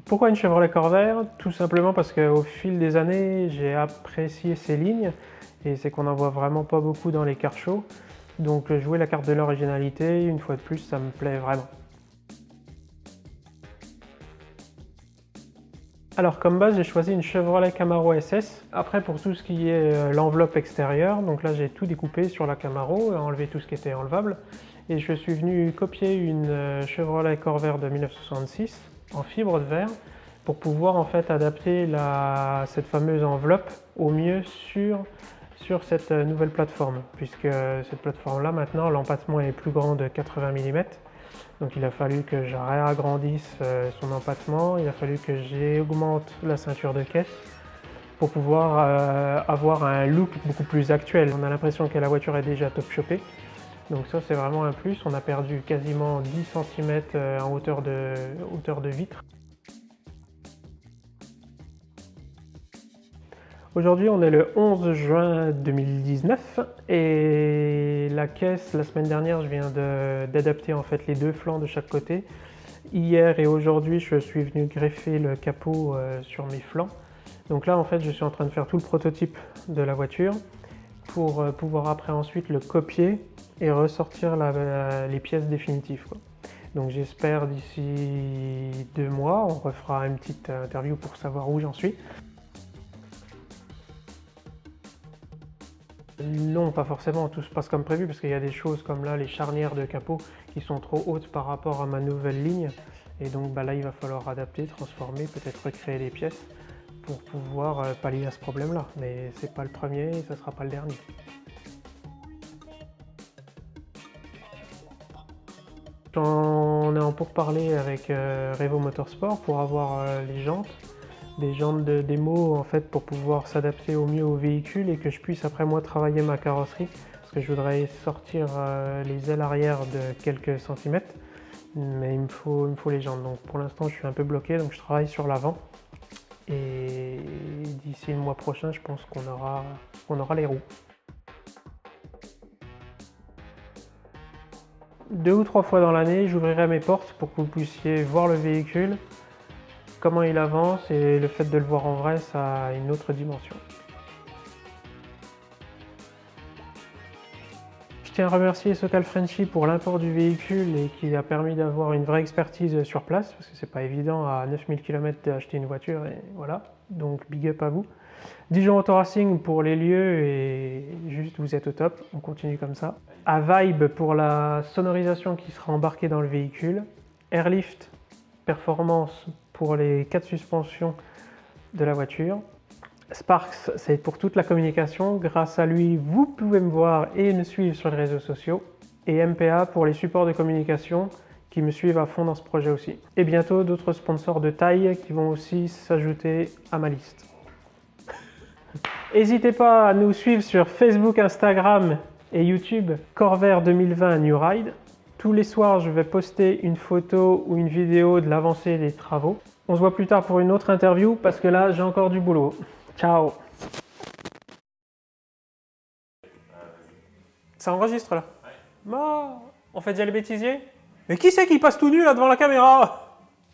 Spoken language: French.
Pourquoi une Chevrolet Corvair? Tout simplement parce qu'au fil des années, j'ai apprécié ces lignes et c'est qu'on n'en voit vraiment pas beaucoup dans les cars shows. Donc jouer la carte de l'originalité, une fois de plus, ça me plaît vraiment. Alors comme base, j'ai choisi une Chevrolet Camaro SS. Après, pour tout ce qui est l'enveloppe extérieure, donc là j'ai tout découpé sur la Camaro, enlevé tout ce qui était enlevable. Et je suis venu copier une Chevrolet Corvair de 1966 en fibre de verre pour pouvoir en fait adapter cette fameuse enveloppe au mieux sur cette nouvelle plateforme. Puisque cette plateforme-là, maintenant, l'empattement est plus grand de 80 mm. Donc il a fallu que je réagrandisse son empattement, il a fallu que j'augmente la ceinture de caisse pour pouvoir avoir un look beaucoup plus actuel. On a l'impression que la voiture est déjà top shopée. Donc ça c'est vraiment un plus, on a perdu quasiment 10 cm en hauteur de vitre. Aujourd'hui on est le 11 juin 2019 et la caisse, la semaine dernière je viens d'adapter en fait les deux flancs de chaque côté. Hier et aujourd'hui je suis venu greffer le capot sur mes flancs. Donc là en fait je suis en train de faire tout le prototype de la voiture pour pouvoir après ensuite le copier et ressortir les pièces définitives, quoi. Donc j'espère d'ici 2 mois, on refera une petite interview pour savoir où j'en suis. Non, pas forcément, tout se passe comme prévu parce qu'il y a des choses comme là, les charnières de capot qui sont trop hautes par rapport à ma nouvelle ligne. Et donc là, il va falloir adapter, transformer, peut-être recréer les pièces pour pouvoir pallier à ce problème-là. Mais c'est pas le premier et ce sera pas le dernier. On est en pourparlers avec Revo Motorsport pour avoir les jantes. Des jantes de démo en fait pour pouvoir s'adapter au mieux au véhicule et que je puisse après moi travailler ma carrosserie parce que je voudrais sortir les ailes arrière de quelques centimètres mais il me faut les jantes, donc pour l'instant je suis un peu bloqué, donc je travaille sur l'avant et d'ici le mois prochain je pense qu'on aura les roues. 2 ou 3 fois dans l'année j'ouvrirai mes portes pour que vous puissiez voir le véhicule, comment il avance, et le fait de le voir en vrai, ça a une autre dimension. Je tiens à remercier Sokal Frenchy pour l'import du véhicule et qui a permis d'avoir une vraie expertise sur place, parce que c'est pas évident à 9000 km d'acheter une voiture, et voilà, donc big up à vous. Dijon Auto Racing pour les lieux, et juste vous êtes au top, on continue comme ça. À Vibe pour la sonorisation qui sera embarquée dans le véhicule. Airlift Performance pour les 4 suspensions de la voiture. Sparks, c'est pour toute la communication. Grâce à lui, vous pouvez me voir et me suivre sur les réseaux sociaux. Et MPA pour les supports de communication qui me suivent à fond dans ce projet aussi. Et bientôt d'autres sponsors de taille qui vont aussi s'ajouter à ma liste. N'hésitez pas à nous suivre sur Facebook, Instagram et YouTube. Corvair 2020 New Ride. Tous les soirs, je vais poster une photo ou une vidéo de l'avancée des travaux. On se voit plus tard pour une autre interview parce que là, j'ai encore du boulot. Ciao! Ça enregistre là? Ouais. On fait déjà les bêtisiers? Mais qui c'est qui passe tout nu là devant la caméra?